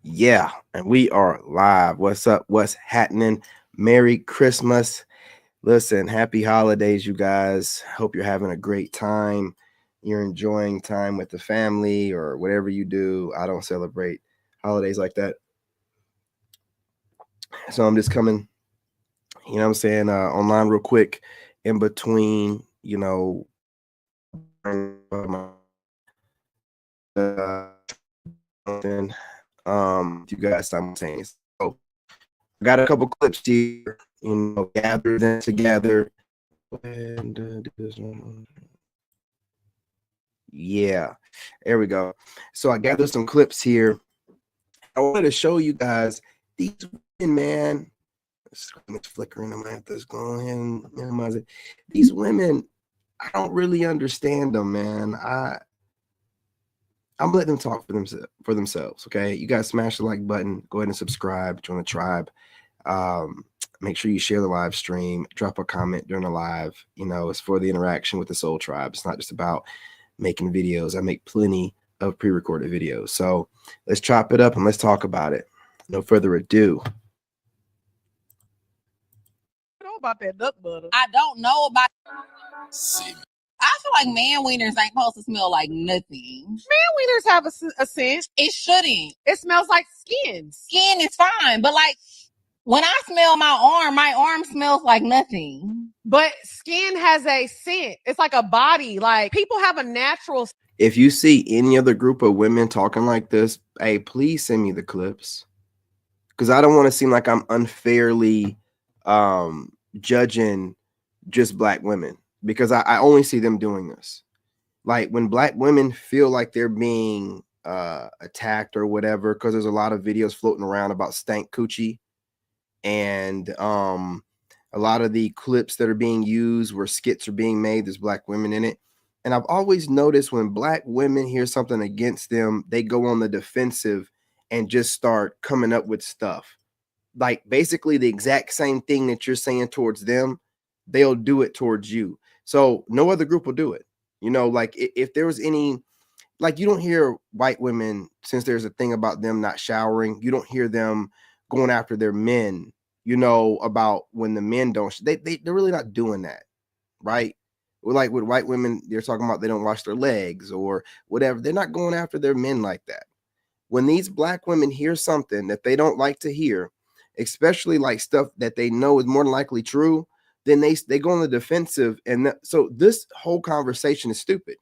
Yeah, and we are live. What's up? What's happening? Merry Christmas. Listen, happy holidays, you guys. Hope you're having a great time. You're enjoying time with the family or whatever you do. I don't celebrate holidays like that. So I'm just coming, I'm saying, online real quick in between, you guys simultaneous. So I got a couple clips here, gather them together. And do this one. Yeah, there we go. So I gathered some clips here. I wanted to show you guys these women, man. It's flickering. I'm gonna have to go ahead and minimize it. These women, I don't really understand them, man. I'm letting them talk for themselves. Okay, you guys smash the like button. Go ahead and subscribe. Join the tribe. Make sure you share the live stream. Drop a comment during the live. It's for the interaction with the Soul Tribe. It's not just about making videos. I make plenty of pre-recorded videos. So let's chop it up and let's talk about it. No further ado. About that duck butter. I don't know about. See, I feel like man wieners ain't supposed to smell like nothing. Man wieners have a scent. It shouldn't. It smells like skin. Skin is fine, but like when I smell my arm smells like nothing. But skin has a scent. It's like a body. Like people have a natural. If you see any other group of women talking like this, hey, please send me the clips, because I don't want to seem like I'm unfairly judging just black women, because I only see them doing this. Like when black women feel like they're being attacked or whatever, because there's a lot of videos floating around about stank coochie, and a lot of the clips that are being used where skits are being made, there's black women in it. And I've always noticed when black women hear something against them, they go on the defensive and just start coming up with stuff. Like basically the exact same thing that you're saying towards them, they'll do it towards you. So no other group will do it. Like if there was any, like you don't hear white women, since there's a thing about them not showering, you don't hear them going after their men, about when the men don't, they're really not doing that, right? Like with white women, they're talking about they don't wash their legs or whatever. They're not going after their men like that. When these black women hear something that they don't like to hear, especially like stuff that they know is more than likely true, then they go on the defensive. And so this whole conversation is stupid,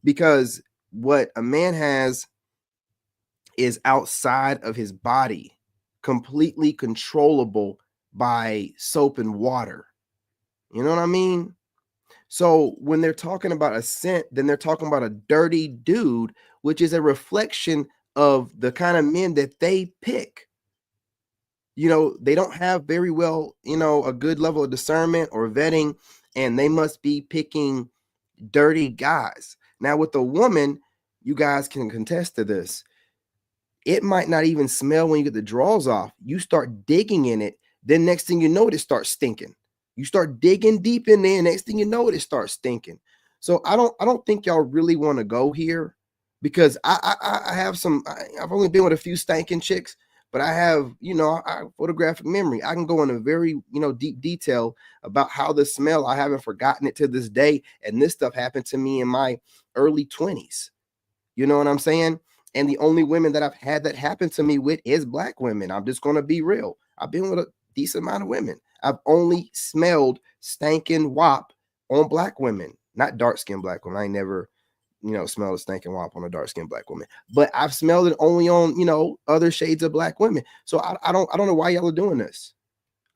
because what a man has is outside of his body, completely controllable by soap and water. You know what I mean? So when they're talking about a scent, then they're talking about a dirty dude, which is a reflection of the kind of men that they pick. They don't have very well, a good level of discernment or vetting, and they must be picking dirty guys. Now with a woman, you guys can contest to this. It might not even smell when you get the drawers off. You start digging in it, then next thing you know, it starts stinking. You start digging deep in there, next thing you know, it starts stinking. So I don't think y'all really want to go here, because I have I've only been with a few stanking chicks, but I have, I photographic memory. I can go into very, deep detail about how the smell, I haven't forgotten it to this day. And this stuff happened to me in my early 20s. You know what I'm saying? And the only women that I've had that happen to me with is black women. I'm just going to be real. I've been with a decent amount of women. I've only smelled stankin' wop on black women, not dark-skinned black women. I ain't never, smelled a stankin' wop on a dark-skinned black woman. But I've smelled it only on, other shades of black women. So I don't know why y'all are doing this.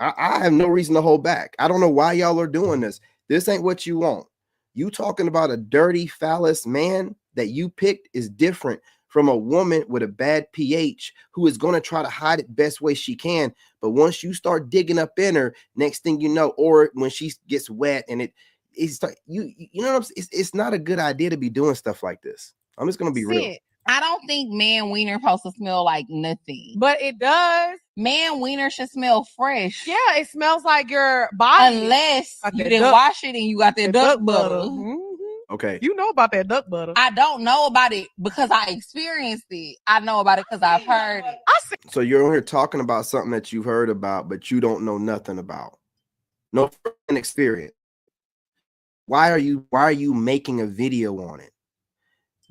I have no reason to hold back. I don't know why y'all are doing this. This ain't what you want. You talking about a dirty phallus man that you picked is different from a woman with a bad pH who is going to try to hide it best way she can. But once you start digging up in her, next thing you know, or when she gets wet and it's like, you know what I'm saying? It's not a good idea to be doing stuff like this. I'm just going to be real. I don't think man wiener supposed to smell like nothing. But it does. Man wiener should smell fresh. Yeah, it smells like your body. Unless you didn't wash it and you got that duck butter. Mm-hmm. Okay. You know about that duck butter. I don't know about it because I experienced it. I know about it because I've heard it. I see. So you're on here talking about something that you've heard about, but you don't know nothing about. No experience. Why are you making a video on it?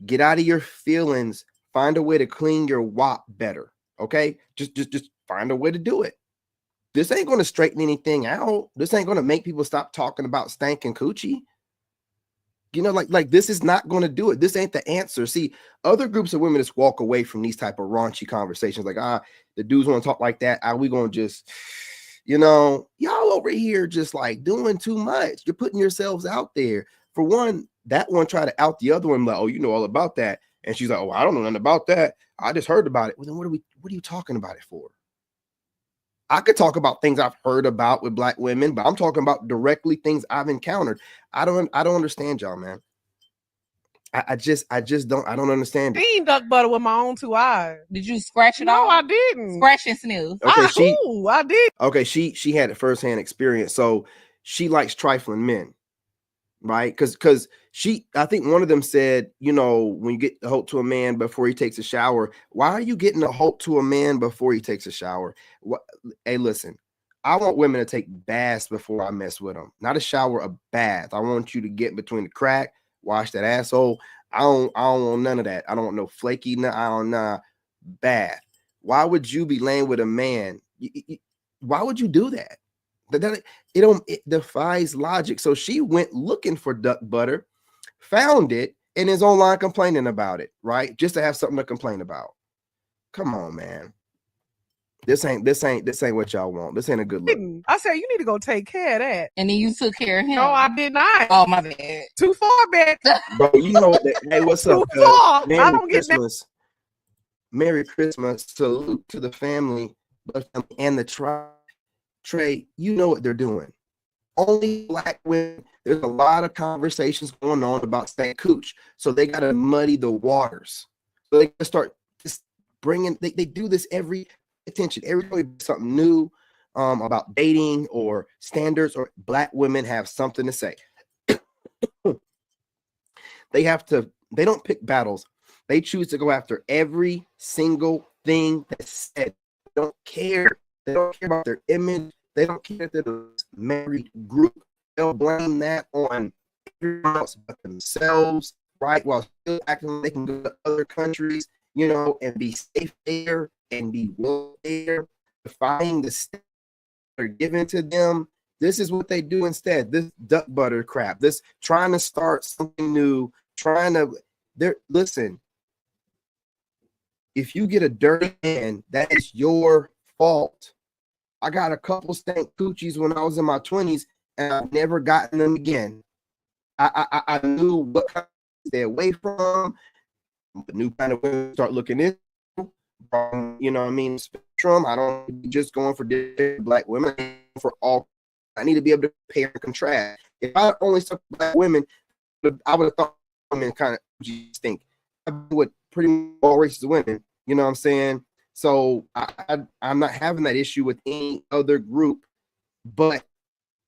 Get out of your feelings. Find a way to clean your WAP better. Okay? Just find a way to do it. This ain't going to straighten anything out. This ain't going to make people stop talking about stank and coochie. You know, like this is not going to do it. This ain't the answer. See, other groups of women just walk away from these type of raunchy conversations. Like, the dudes want to talk like that. We going to just, you know, y'all over here just like doing too much. You're putting yourselves out there. For one, that one tried to out the other one. Like, oh, you know all about that. And she's like, oh, I don't know nothing about that. I just heard about it. Well, then what are you talking about it for? I could talk about things I've heard about with black women, but I'm talking about directly things I've encountered. I don't understand y'all, man. I just don't understand it. Seen duck butter with my own 2 eyes. Did you scratch it No, off? I didn't. Scratch and sniff. Okay, I did. Okay, she had a firsthand experience. So she likes trifling men, right? Because I think one of them said, you know, when you get the hope to a man before he takes a shower, why are you getting the hope to a man before he takes a shower? Hey, listen, I want women to take baths before I mess with them. Not a shower, a bath. I want you to get between the crack, wash that asshole. I don't want none of that. I don't want no flaky, bath. Why would you be laying with a man? Why would you do that? It defies logic. So she went looking for duck butter, found it, and is online complaining about it, right? Just to have something to complain about. Come on, man. This ain't what y'all want. This ain't a good look. I said, you need to go take care of that. And then you took care of him. No, I did not. Oh, my bad. Too far back. Bro, you know what? Hey, what's up? Too far. Merry I don't get that. Christmas. Merry Christmas. Salute to the family and the tribe. Trey, you know what they're doing. Only black women. There's a lot of conversations going on about stank cooch. So they got to muddy the waters. So they start just bringing, they do this every time something new about dating or standards, or black women have something to say. They don't pick battles. They choose to go after every single thing that's said. They don't care. They don't care about their image. They don't care if they're a married group. They'll blame that on everyone else but themselves, right? While still acting like they can go to other countries, you know, and be safe there and be well there, defying the standards that are given to them. This is what they do instead. This duck butter crap. This trying to start something new, listen. If you get a dirty hand, that is your fault. I got a couple stank coochies when I was in my 20s, and I've never gotten them again. I knew what kind to stay away from, the new kind of women start looking into, you know what I mean, spectrum. I don't just going for different black women, for all. I need to be able to compare and contrast. If I only stuck black women, I would have thought women kind of stink. I would pretty much all races of women, you know what I'm saying? So I'm not having that issue with any other group, but,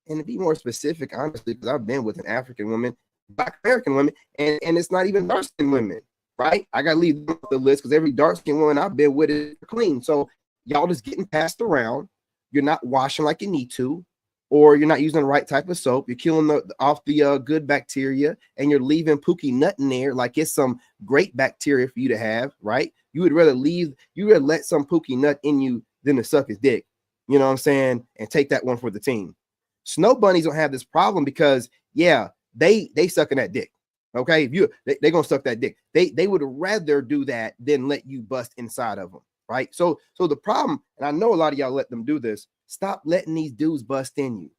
and to be more specific, honestly, because I've been with an African woman, Black American women, and it's not even dark skinned women, right? I got to leave them off the list because every dark skinned woman I've been with is clean. So y'all just getting passed around. You're not washing like you need to, or you're not using the right type of soap. You're killing off the good bacteria, and you're leaving pookie nut in there like it's some great bacteria for you to have, right? You would rather let some pookie nut in you than to suck his dick, you know what I'm saying? And take that one for the team. Snow bunnies don't have this problem because, yeah, they sucking that dick. Okay, if they gonna suck that dick. They would rather do that than let you bust inside of them, right? So the problem, and I know a lot of y'all let them do this. Stop letting these dudes bust in you,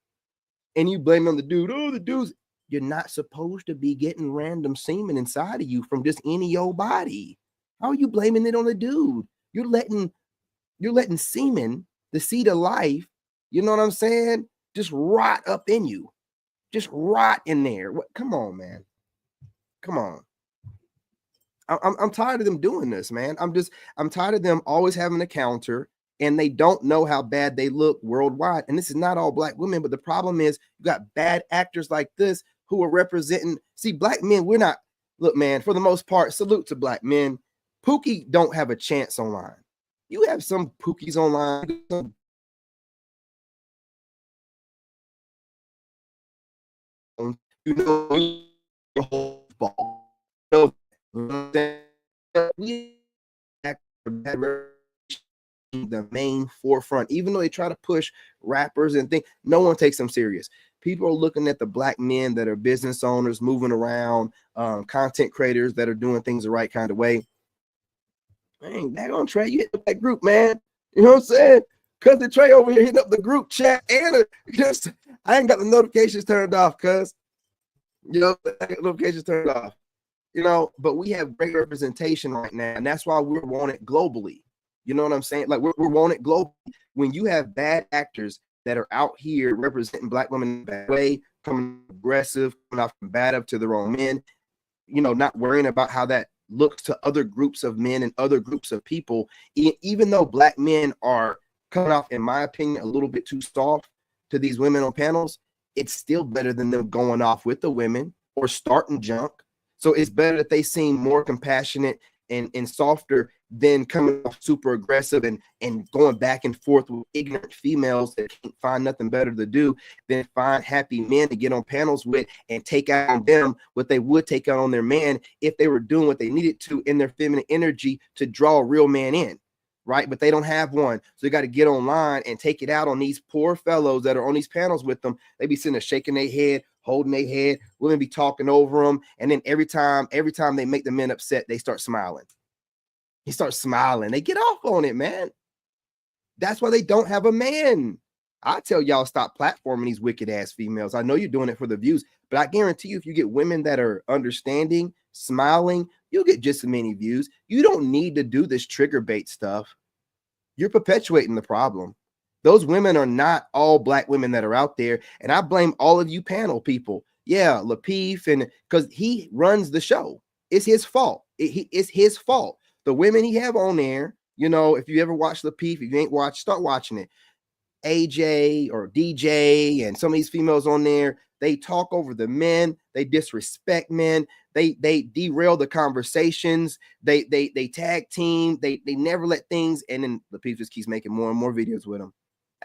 and you blame on the dude. Oh, the dudes. You're not supposed to be getting random semen inside of you from just any old body. How are you blaming it on the dude? You're letting semen, the seed of life, you know what I'm saying, just rot up in you. Just rot in there. Come on, man. Come on. I'm tired of them doing this, man. I'm tired of them always having a counter, and they don't know how bad they look worldwide. And this is not all black women, but the problem is you got bad actors like this who are representing. See, black men, we're not, look, man, for the most part, salute to black men. Pookie don't have a chance online. You have some Pookies online. You know, the whole ball. We the main forefront, even though they try to push rappers and things, no one takes them serious. People are looking at the black men that are business owners, moving around, content creators that are doing things the right kind of way. Man, back on Trey, you hit up that group, man. You know what I'm saying? Cousin Trey over here hitting up the group chat, and just I ain't got the notifications turned off, cuz notifications turned off. But we have great representation right now, and that's why we're wanted globally. You know what I'm saying? Like we're wanted globally. When you have bad actors that are out here representing black women in a bad way, coming aggressive, coming off combative to their own men, not worrying about how that looks to other groups of men and other groups of people, even though black men are coming off, in my opinion, a little bit too soft to these women on panels, it's still better than them going off with the women or starting junk. So it's better that they seem more compassionate and softer than coming off super aggressive and going back and forth with ignorant females that can't find nothing better to do than find happy men to get on panels with and take out on them what they would take out on their man if they were doing what they needed to in their feminine energy to draw a real man in, right? But they don't have one. So they got to get online and take it out on these poor fellows that are on these panels with them. They be sitting there shaking their head, holding their head, women be talking over them. And then every time they make the men upset, they start smiling. He starts smiling. They get off on it, man. That's why they don't have a man. I tell y'all, stop platforming these wicked ass females. I know you're doing it for the views, but I guarantee you, if you get women that are understanding, smiling, you'll get just as many views. You don't need to do this trigger bait stuff. You're perpetuating the problem. Those women are not all black women that are out there. And I blame all of you panel people. Yeah, Lapeef, and because he runs the show. It's his fault. It's his fault. The women he have on there, if you ever watch Lapeef, if you ain't watched, start watching it. AJ or DJ and some of these females on there, they talk over the men, they disrespect men, they derail the conversations, they tag team, they never let things, and then Lapeef just keeps making more and more videos with them.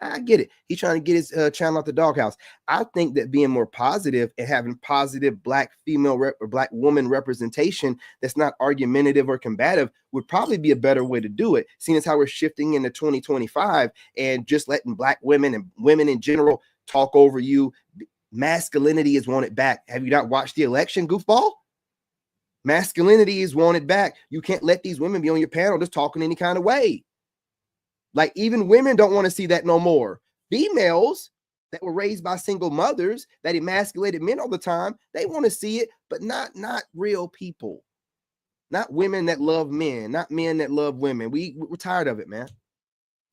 I get it. He's trying to get his channel out the doghouse. I think that being more positive and having positive black female or black woman representation that's not argumentative or combative would probably be a better way to do it, seeing as how we're shifting into 2025 and just letting black women and women in general talk over you. Masculinity is wanted back. Have you not watched the election, goofball? Masculinity is wanted back. You can't let these women be on your panel just talking any kind of way. Like, even women don't want to see that no more. Females that were raised by single mothers that emasculated men all the time, they want to see it, but not real people. Not women that love men, not men that love women. We're tired of it, man.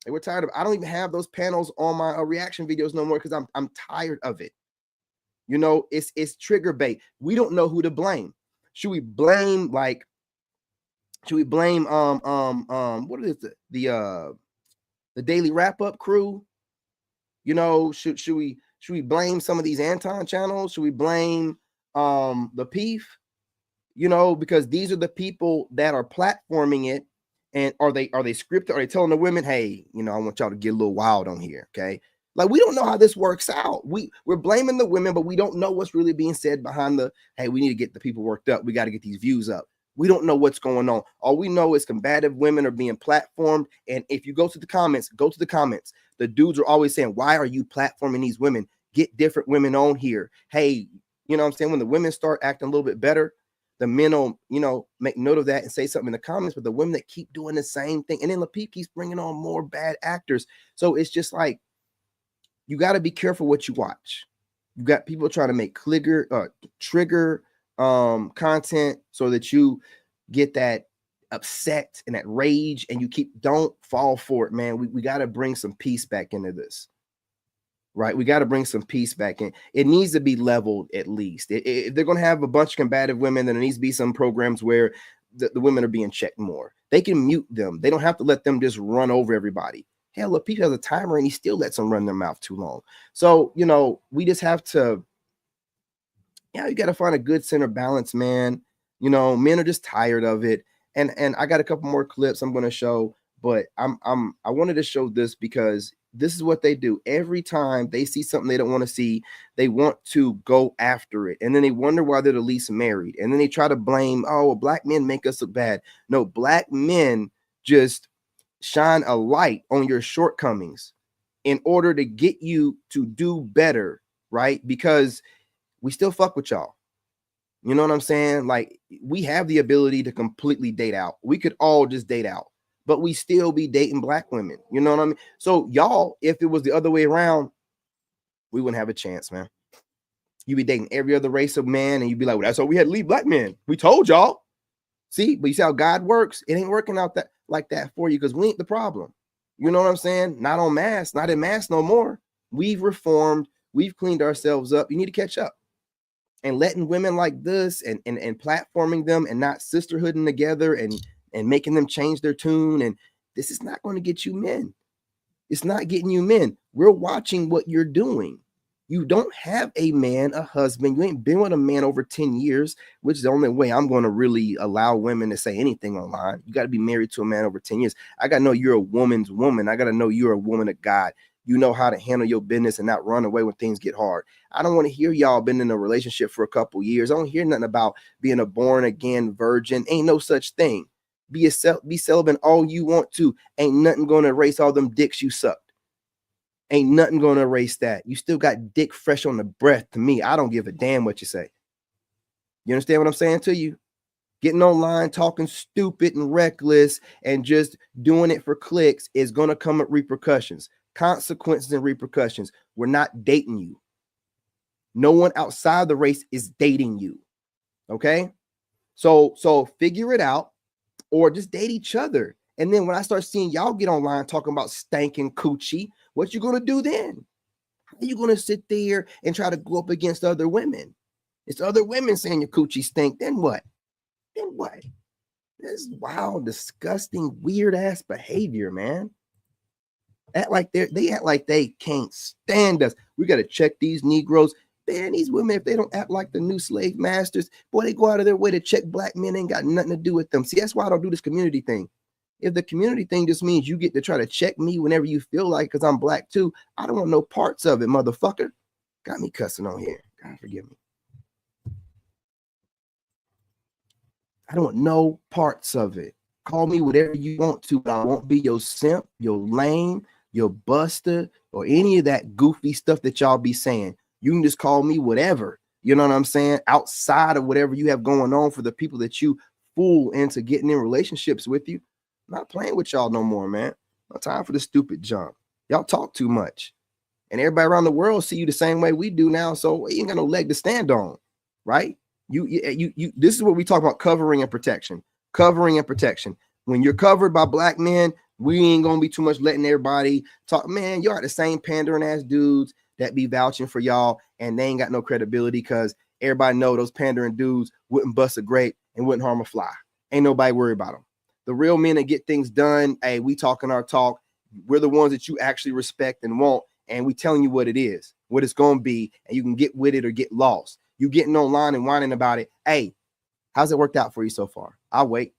We're tired of it. I don't even have those panels on my reaction videos no more because I'm tired of it. It's trigger bait. We don't know who to blame. Should we blame what is the daily wrap-up crew? Should we blame some of these Anton channels? Should we blame Lapeef? Because these are the people that are platforming it. And are they scripted? Are they telling the women, hey, I want y'all to get a little wild on here, okay? Like, we don't know how this works out. We're blaming the women, but we don't know what's really being said behind hey, we need to get the people worked up. We got to get these views up. We don't know what's going on. All we know is combative women are being platformed. And if you go to the comments, the dudes are always saying, why are you platforming these women? Get different women on here. Hey, you know what I'm saying? When the women start acting a little bit better, the men will, make note of that and say something in the comments. But the women that keep doing the same thing, and then Lapeef keeps bringing on more bad actors. So it's just like, you got to be careful what you watch. You got people trying to make trigger content so that you get that upset and that rage, and don't fall for it, man. We got to bring some peace back into this, right? We got to bring some peace back in. It needs to be leveled at least. If they're going to have a bunch of combative women, then there needs to be some programs where the women are being checked more. They can mute them. They don't have to let them just run over everybody. Hell, Lapeef has a timer and he still lets them run their mouth too long. So, we just have to Yeah, you got to find a good center balance, man. You know, men are just tired of it. And I got a couple more clips I'm going to show, but I wanted to show this because this is what they do. Every time they see something they don't want to see, they want to go after it. And then they wonder why they're the least married. And then they try to blame, oh, well, black men make us look bad. No, black men just shine a light on your shortcomings in order to get you to do better, right? Because we still fuck with y'all. You know what I'm saying? Like, we have the ability to completely date out. We could all just date out, but we still be dating black women. You know what I mean? So y'all, if it was the other way around, we wouldn't have a chance, man. You'd be dating every other race of man, and you'd be like, well, that's why we had to leave black men. We told y'all. See, but you see how God works? It ain't working out that like that for you because we ain't the problem. You know what I'm saying? Not en masse, not in mass no more. We've reformed, we've cleaned ourselves up. You need to catch up. And letting women like this and platforming them and not sisterhooding together and making them change their tune. And this is not going to get you men. It's not getting you men. We're watching what you're doing. You don't have a man, a husband. You ain't been with a man over 10 years, which is the only way I'm going to really allow women to say anything online. You got to be married to a man over 10 years. I got to know you're a woman's woman. I got to know you're a woman of God. You know how to handle your business and not run away when things get hard. I don't want to hear y'all been in a relationship for a couple years. I don't hear nothing about being a born again virgin. Ain't no such thing. Be celibate all you want to. Ain't nothing going to erase all them dicks you sucked. Ain't nothing going to erase that. You still got dick fresh on the breath to me. I don't give a damn what you say. You understand what I'm saying to you? Getting online, talking stupid and reckless and just doing it for clicks is going to come with repercussions. Consequences and repercussions. We're not dating you. No one outside the race is dating you. Okay? So figure it out or just date each other. And then when I start seeing y'all get online talking about stanking coochie, what you going to do then? How are you going to sit there and try to go up against other women? It's other women saying your coochie stink. Then what? Then what? This wild, disgusting, weird ass behavior, man. They act like they can't stand us. We got to check these Negroes. Man, these women, if they don't act like the new slave masters, boy, they go out of their way to check black men. Ain't got nothing to do with them. See, that's why I don't do this community thing. If the community thing just means you get to try to check me whenever you feel like because I'm black too, I don't want no parts of it, motherfucker. Got me cussing on here. God forgive me. I don't want no parts of it. Call me whatever you want to, but I won't be your simp, your lame, your buster, or any of that goofy stuff that y'all be saying. You can just call me whatever. You know what I'm saying? Outside of whatever you have going on for the people that you fool into getting in relationships with you. I'm not playing with y'all no more, man. No time for the stupid junk. Y'all talk too much. And everybody around the world see you the same way we do now. So you ain't got no leg to stand on, right? You this is what we talk about: covering and protection. Covering and protection. When you're covered by black men, we ain't gonna be too much letting everybody talk. Man, y'all are the same pandering ass dudes that be vouching for y'all, and they ain't got no credibility because everybody know those pandering dudes wouldn't bust a grape and wouldn't harm a fly. Ain't nobody worried about them. The real men that get things done, hey, we talking our talk. We're the ones that you actually respect and want, and we telling you what it is, what it's gonna be, and you can get with it or get lost. You getting online and whining about it. Hey, how's it worked out for you so far? I'll wait.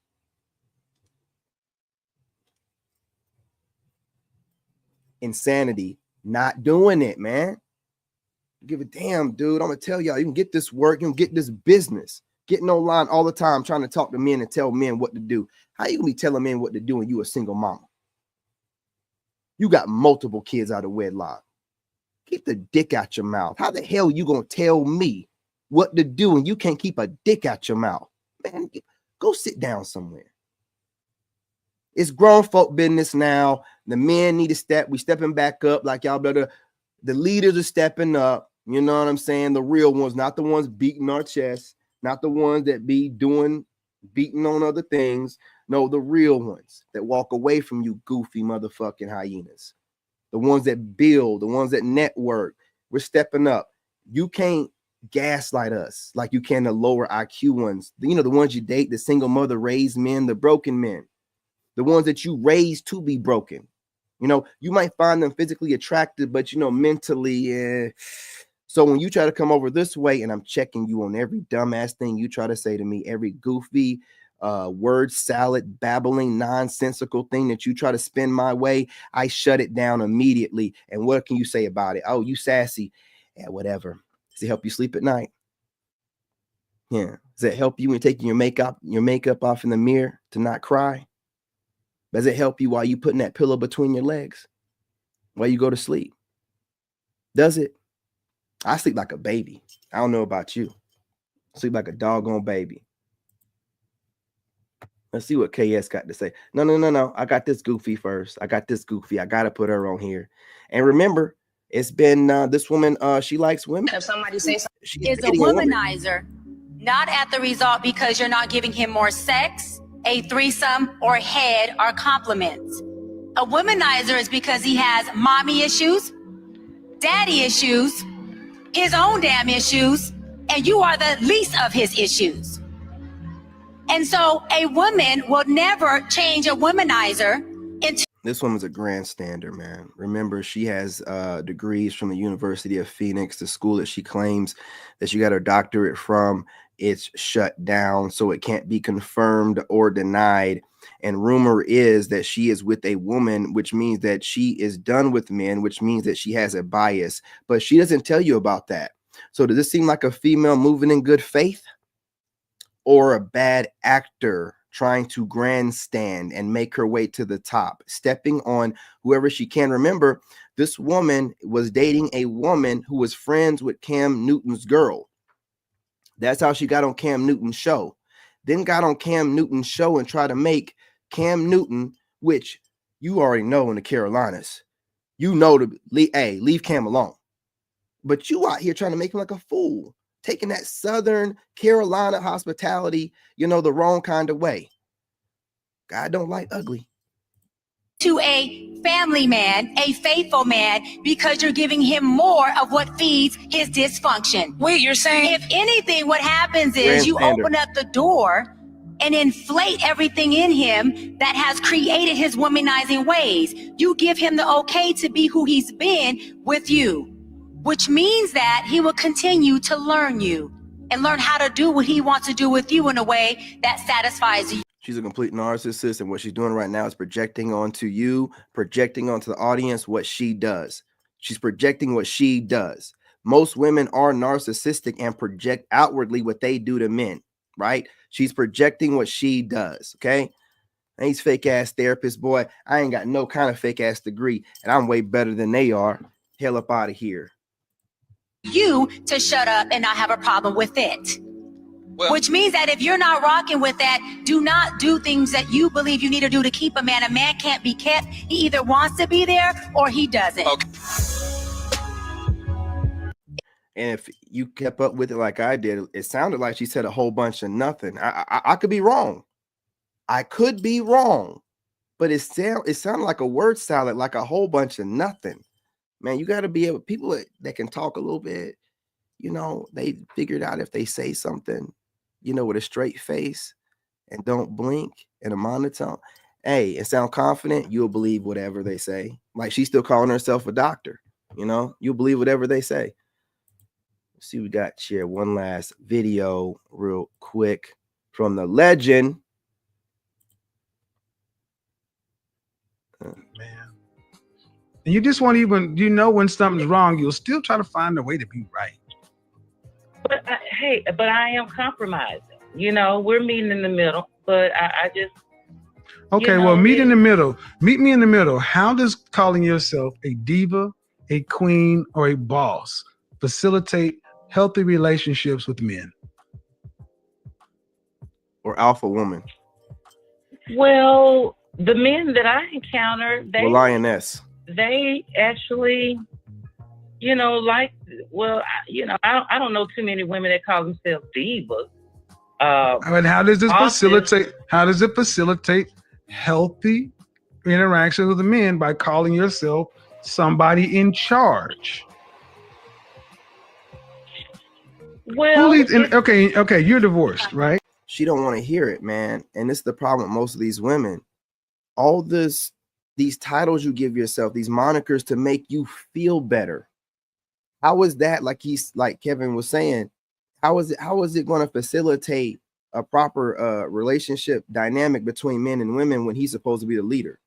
Insanity, not doing it, man. Give a damn, dude. I'm gonna tell y'all, you can get this work, you can get this business. Getting online all the time, trying to talk to men and tell men what to do. How you gonna be telling men what to do when you a single mama? You got multiple kids out of wedlock. Keep the dick out your mouth. How the hell you gonna tell me what to do and you can't keep a dick out your mouth? Man, go sit down somewhere. It's grown folk business now. The men need to step. We stepping back up like y'all better. The leaders are stepping up. You know what I'm saying? The real ones, not the ones beating our chests, not the ones that be beating on other things. No, the real ones that walk away from you goofy motherfucking hyenas. The ones that build, the ones that network. We're stepping up. You can't gaslight us like you can the lower IQ ones. You know, the ones you date, the single mother raised men, the broken men, the ones that you raised to be broken. You know, you might find them physically attractive, but, you know, mentally, So when you try to come over this way and I'm checking you on every dumbass thing you try to say to me, every goofy word salad, babbling, nonsensical thing that you try to spin my way, I shut it down immediately. And what can you say about it? Oh, you sassy. Yeah, whatever. Does it help you sleep at night? Yeah. Does it help you when taking your makeup off in the mirror to not cry? Does it help you while you putting that pillow between your legs while you go to sleep? Does it? I sleep like a baby. I don't know about you. I sleep like a doggone baby. Let's see what KS got to say. No. I got this goofy first. I got to put her on here. And remember, it's been this woman. She likes women. If somebody says is a womanizer, not at the result because you're not giving him more sex, a threesome, or head or compliments. A womanizer is because he has mommy issues, daddy issues, his own damn issues, and you are the least of his issues. And so a woman will never change a womanizer into. This woman's a grandstander, man. Remember, she has degrees from the University of Phoenix, the school that she claims that she got her doctorate from. It's shut down, so it can't be confirmed or denied. And rumor is that she is with a woman, which means that she is done with men, which means that she has a bias. But she doesn't tell you about that. So does this seem like a female moving in good faith, or a bad actor trying to grandstand and make her way to the top, stepping on whoever she can? Remember, this woman was dating a woman who was friends with Cam Newton's girl. That's how she got on Cam Newton's show. Then got on Cam Newton's show and tried to make Cam Newton, which you already know in the Carolinas, you know to leave Cam alone. But you out here trying to make him like a fool, taking that Southern Carolina hospitality, the wrong kind of way. God don't like ugly. To a family man, a faithful man, because you're giving him more of what feeds his dysfunction. wait, you're saying If anything, what happens is you open up the door and inflate everything in him that has created his womanizing ways. You give him the okay to be who he's been with you, which means that he will continue to learn you and learn how to do what he wants to do with you in a way that satisfies you. She's a complete narcissist, and what she's doing right now is projecting onto you, projecting onto the audience what she does. She's projecting what she does. Most women are narcissistic and project outwardly what they do to men, right? She's projecting what she does, okay? And he's fake-ass therapist, boy. I ain't got no kind of fake-ass degree, and I'm way better than they are. Hell up out of here. You to shut up and not have a problem with it. Well, which means that if you're not rocking with that, do not do things that you believe you need to do to keep a man. A man can't be kept. He either wants to be there or he doesn't. Okay. And if you kept up with it like I did, it sounded like she said a whole bunch of nothing. I could be wrong. I could be wrong. But it sounded like a word salad, like a whole bunch of nothing. Man, you got to be able, people that can talk a little bit, they figured out if they say something, with a straight face and don't blink and a monotone, and sound confident, you'll believe whatever they say. Like she's still calling herself a doctor, you'll believe whatever they say. Let's see, we got share one last video real quick from the legend. Man. And you just won't even, when something's wrong, you'll still try to find a way to be right. But but I am compromising. We're meeting in the middle, but I just. Okay, well, meet in the middle. Meet me in the middle. How does calling yourself a diva, a queen, or a boss facilitate healthy relationships with men? Or alpha woman? Well, the men that I encounter, lioness. They actually, I don't know too many women that call themselves divas. How does this facilitate? How does it facilitate healthy interaction with the men by calling yourself somebody in charge? Well, okay, you're divorced, right? She don't want to hear it, man. And this is the problem with most of these women. All these titles you give yourself, these monikers to make you feel better. How is that, like Kevin was saying, how is it going to facilitate a proper relationship dynamic between men and women when he's supposed to be the leader?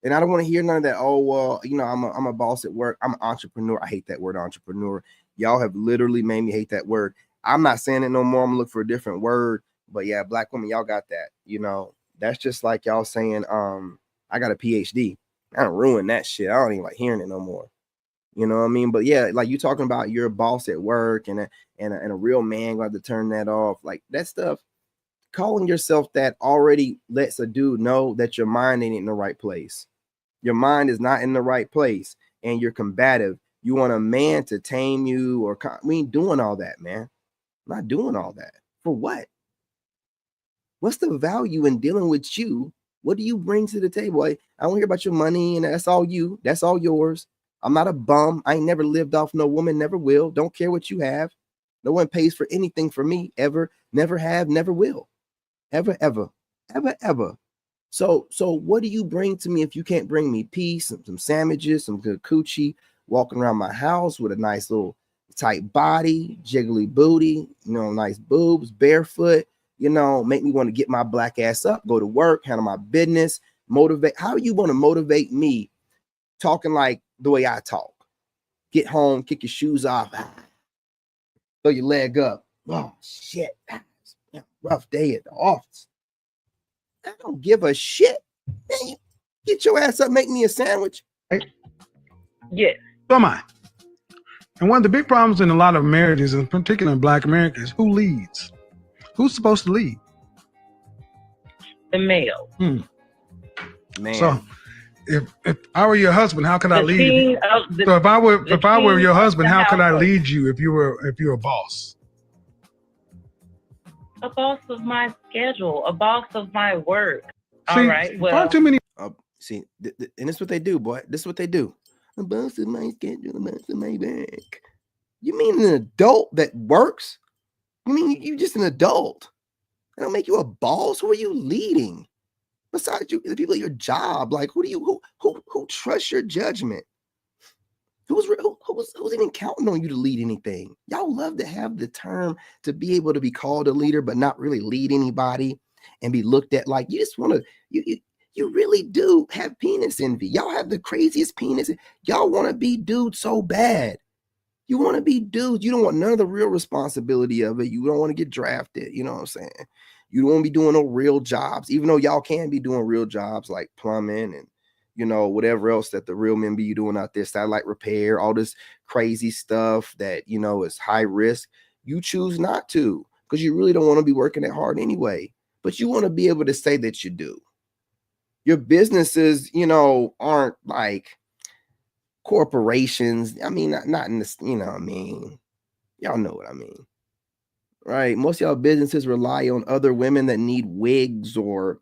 And I don't want to hear none of that. Oh, well, you know, I'm a boss at work. I'm an entrepreneur. I hate that word, entrepreneur. Y'all have literally made me hate that word. I'm not saying it no more. I'm gonna look for a different word. But yeah, black women, y'all got that. You know, that's just like y'all saying, I got a PhD. I don't ruin that shit. I don't even like hearing it no more. You know what I mean? But yeah, like you talking about your boss at work and a real man going to turn that off. Like that stuff, calling yourself that already lets a dude know that your mind ain't in the right place. Your mind is not in the right place and you're combative. You want a man to tame you or we ain't doing all that, man. I'm not doing all that. For what? What's the value in dealing with you? What do you bring to the table? I don't hear about your money and that's all you. That's all yours. I'm not a bum. I ain't never lived off no woman, never will. Don't care what you have. No one pays for anything for me ever. Never have, never will. Ever, ever, ever, ever. So what do you bring to me if you can't bring me peace, some sandwiches, some good coochie, walking around my house with a nice little tight body, jiggly booty, you know, nice boobs, barefoot, you know, make me want to get my black ass up, go to work, handle my business, motivate. How are you going to motivate me talking like the way I talk? Get home, kick your shoes off, throw your leg up. Oh, shit. Rough day at the office. I don't give a shit. Man, get your ass up, make me a sandwich. Yes. So am I. And one of the big problems in a lot of marriages, in particular in Black Americans, who leads? Who's supposed to lead? The male. Man. So if I were your husband, how could I lead you? So if I were your husband, how could I lead you if you were a boss? A boss of my schedule, a boss of my work. See, all right. Well, far too many. See, and that's what they do, boy. This is what they do. A boss of my schedule, a boss of my work. You mean an adult that works? You mean you just an adult? That don't make you a boss. Who are you leading? Besides you, the people at your job, like who trusts your judgment? Who's even counting on you to lead anything? Y'all love to have the term to be able to be called a leader, but not really lead anybody and be looked at like you just want to. You really do have penis envy. Y'all have the craziest penis. Y'all want to be dudes so bad. You want to be dudes. You don't want none of the real responsibility of it. You don't want to get drafted. You know what I'm saying? You don't want to be doing no real jobs, even though y'all can be doing real jobs like plumbing and, you know, whatever else that the real men be doing out there, satellite repair, all this crazy stuff that, you know, is high risk. You choose not to because you really don't want to be working that hard anyway. But you want to be able to say that you do. Your businesses, you know, aren't like corporations. I mean, not in this, you know what I mean? Y'all know what I mean. Right? Most of y'all businesses rely on other women that need wigs or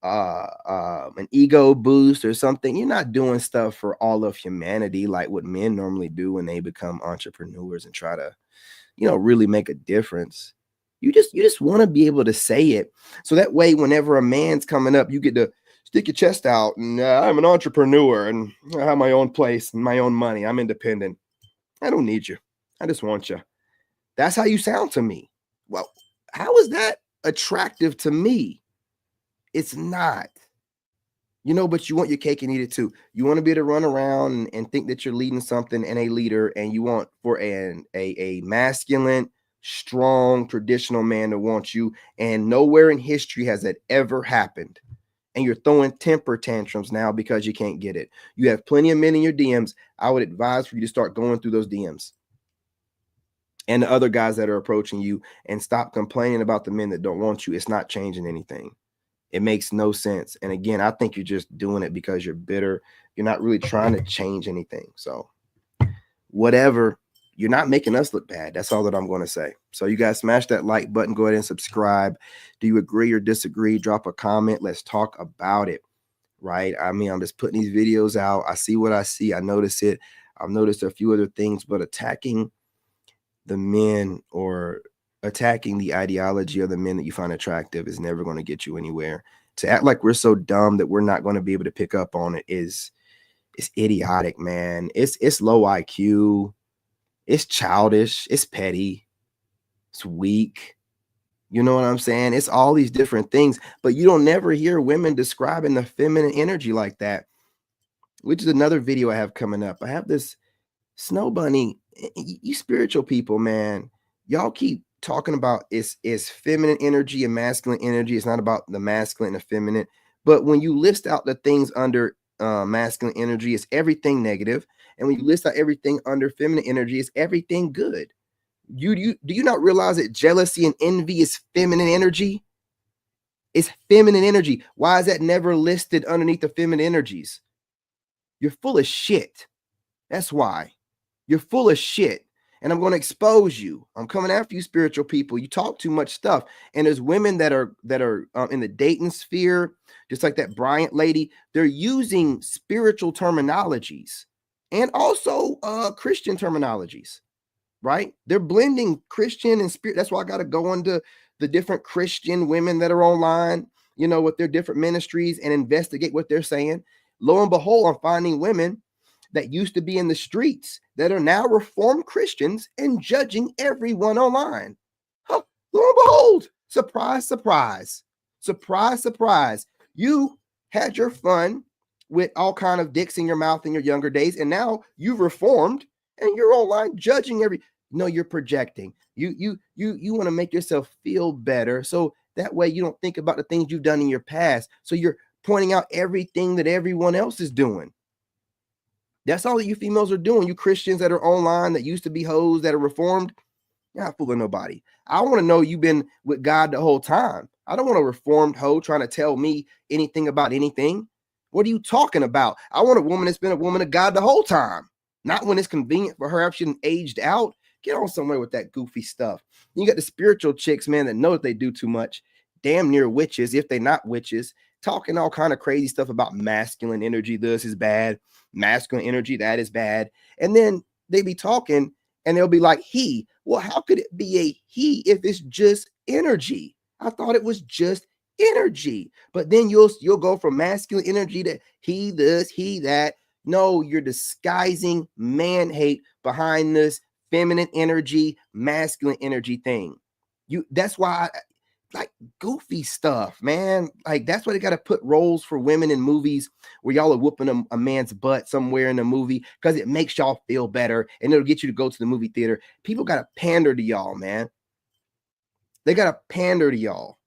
an ego boost or something. You're not doing stuff for all of humanity like what men normally do when they become entrepreneurs and try to, you know, really make a difference. You just want to be able to say it. So that way, whenever a man's coming up, you get to stick your chest out and I'm an entrepreneur and I have my own place and my own money. I'm independent. I don't need you. I just want you. That's how you sound to me. Well, how is that attractive to me? It's not, you know, but you want your cake and eat it too. You want to be able to run around and think that you're leading something and a leader, and you want for a masculine, strong, traditional man to want you. And nowhere in history has that ever happened. And you're throwing temper tantrums now because you can't get it. You have plenty of men in your DMs. I would advise for you to start going through those DMs and the other guys that are approaching you and stop complaining about the men that don't want you. It's not changing anything. It makes no sense. And again, I think you're just doing it because you're bitter. You're not really trying to change anything. So whatever, you're not making us look bad. That's all that I'm going to say. So you guys smash that like button. Go ahead and subscribe. Do you agree or disagree? Drop a comment. Let's talk about it. Right? I mean, I'm just putting these videos out. I see what I see. I notice it. I've noticed a few other things, but attacking the men or attacking the ideology of the men that you find attractive is never going to get you anywhere. To act like we're so dumb that we're not going to be able to pick up on it is idiotic, man. It's low IQ. It's childish. It's petty. It's weak. You know what I'm saying? It's all these different things, but you don't never hear women describing the feminine energy like that, which is another video I have coming up. I have this Snow Bunny. You spiritual people, man, y'all keep talking about it's feminine energy and masculine energy. It's not about the masculine and the feminine. But when you list out the things under masculine energy, it's everything negative. And when you list out everything under feminine energy, it's everything good. Do you not realize that jealousy and envy is feminine energy? It's feminine energy. Why is that never listed underneath the feminine energies? You're full of shit. That's why. You're full of shit. And I'm going to expose you. I'm coming after you, spiritual people. You talk too much stuff. And there's women that are in the dating sphere, just like that Bryant lady. They're using spiritual terminologies and also Christian terminologies. Right? They're blending Christian and spirit. That's why I got to go into the different Christian women that are online, you know, with their different ministries and investigate what they're saying. Lo and behold, I'm finding women that used to be in the streets that are now Reformed Christians and judging everyone online. Huh, lo and behold, surprise, surprise, surprise, surprise. You had your fun with all kind of dicks in your mouth in your younger days, and now you've reformed and you're online judging every. No, you're projecting. You want to make yourself feel better, so that way you don't think about the things you've done in your past. So you're pointing out everything that everyone else is doing. That's all that you females are doing. You Christians that are online that used to be hoes that are reformed, you're not fooling nobody. I want to know you've been with God the whole time. I don't want a reformed hoe trying to tell me anything about anything. What are you talking about? I want a woman that's been a woman of God the whole time, not when it's convenient for her after she's aged out. Get on somewhere with that goofy stuff. You got the spiritual chicks, man, that know that they do too much. Damn near witches, if they're not witches, talking all kind of crazy stuff about masculine energy. This is bad. Masculine energy, that is bad. And then they be talking and they'll be like, he. Well, how could it be a he if it's just energy? I thought it was just energy. But then you'll go from masculine energy to he this, he that. No, you're disguising man hate behind this feminine energy, masculine energy thing. That's why like goofy stuff, man. Like that's why they got to put roles for women in movies where y'all are whooping a man's butt somewhere in the movie because it makes y'all feel better and it'll get you to go to the movie theater. People got to pander to y'all, man. They got to pander to y'all.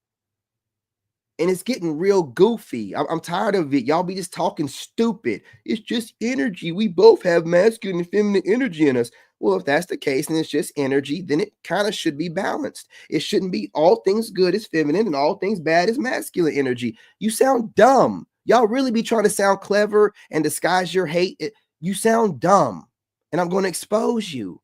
And it's getting real goofy. I'm tired of it. Y'all be just talking stupid. It's just energy. We both have masculine and feminine energy in us. Well, if that's the case and it's just energy, then it kind of should be balanced. It shouldn't be all things good is feminine and all things bad is masculine energy. You sound dumb. Y'all really be trying to sound clever and disguise your hate. You sound dumb. And I'm going to expose you.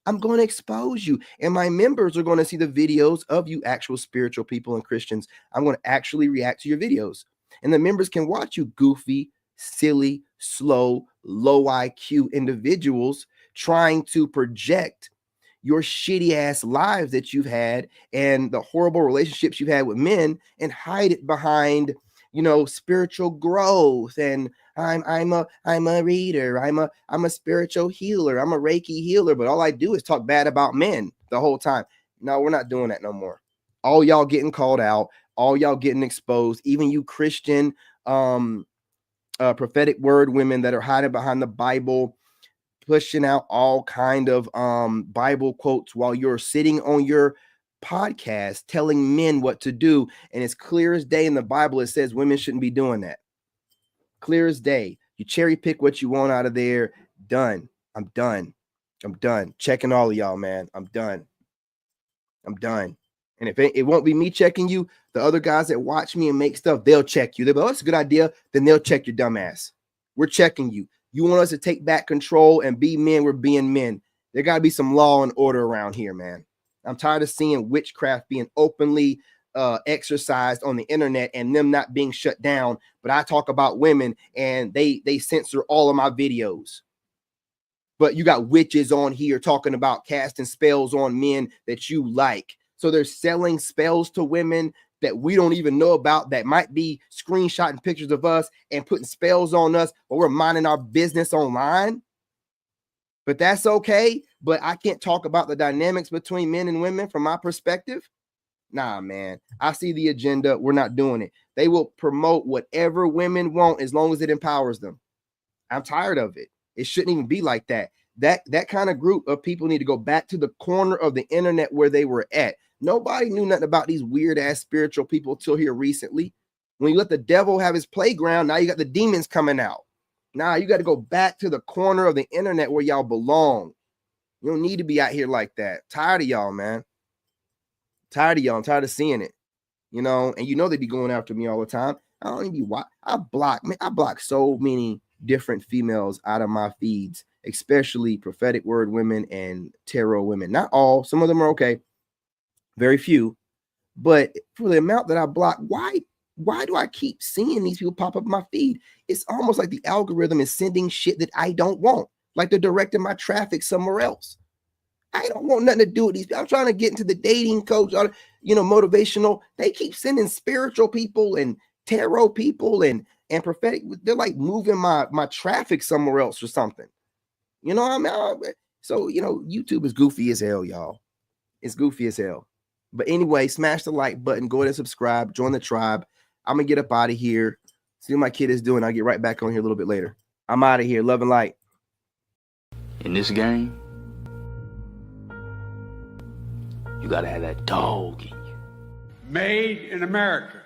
I'm going to expose you. And my members are going to see the videos of you actual spiritual people and Christians. I'm going to actually react to your videos. And the members can watch you goofy, silly, slow, low IQ individuals trying to project your shitty ass lives that you've had and the horrible relationships you've had with men and hide it behind, you know, spiritual growth. And I'm a reader. I'm a spiritual healer. I'm a Reiki healer. But all I do is talk bad about men the whole time. No, we're not doing that no more. All y'all getting called out. All y'all getting exposed. Even you Christian prophetic word women that are hiding behind the Bible, pushing out all kind of Bible quotes while you're sitting on your podcast telling men what to do. And it's clear as day in the Bible, it says women shouldn't be doing that. Clear as day. You cherry pick what you want out of there. Done. I'm done. I'm done. Checking all of y'all, man. I'm done. I'm done. And if it won't be me checking you, the other guys that watch me and make stuff, they'll check you. They'll be, oh, that's a good idea. Then they'll check your dumb ass. We're checking you. You want us to take back control and be men, we're being men. There got to be some law and order around here, man. I'm tired of seeing witchcraft being openly exercised on the internet and them not being shut down. But I talk about women and they censor all of my videos. But you got witches on here talking about casting spells on men that you like. So they're selling spells to women that we don't even know about that might be screenshotting pictures of us and putting spells on us, but we're minding our business online. But that's okay. but I can't talk about the dynamics between men and women from my perspective. Nah, man, I see the agenda. We're not doing it. They will promote whatever women want as long as it empowers them. I'm tired of it. It shouldn't even be like that. That kind of group of people need to go back to the corner of the internet where they were at. Nobody knew nothing about these weird ass spiritual people till here recently. When you let the devil have his playground, now you got the demons coming out. Now you got to go back to the corner of the internet where y'all belong. You don't need to be out here like that. Tired of y'all, man. Tired of y'all. I'm tired of seeing it. You know, and you know they be going after me all the time. I don't even be I block so many different females out of my feeds, especially prophetic word women and tarot women. Not all, some of them are okay. Very few. But for the amount that I block, why do I keep seeing these people pop up my feed? It's almost like the algorithm is sending shit that I don't want. Like they're directing my traffic somewhere else. I don't want nothing to do with these people. I'm trying to get into the dating coach, you know, motivational. They keep sending spiritual people and tarot people and prophetic. They're like moving my traffic somewhere else or something. You know what I mean? So, you know, YouTube is goofy as hell, y'all. It's goofy as hell. But anyway, smash the like button. Go ahead and subscribe. Join the tribe. I'm going to get up out of here. See what my kid is doing. I'll get right back on here a little bit later. I'm out of here. Love and light. In this game, you gotta have that dog in you. Made in America.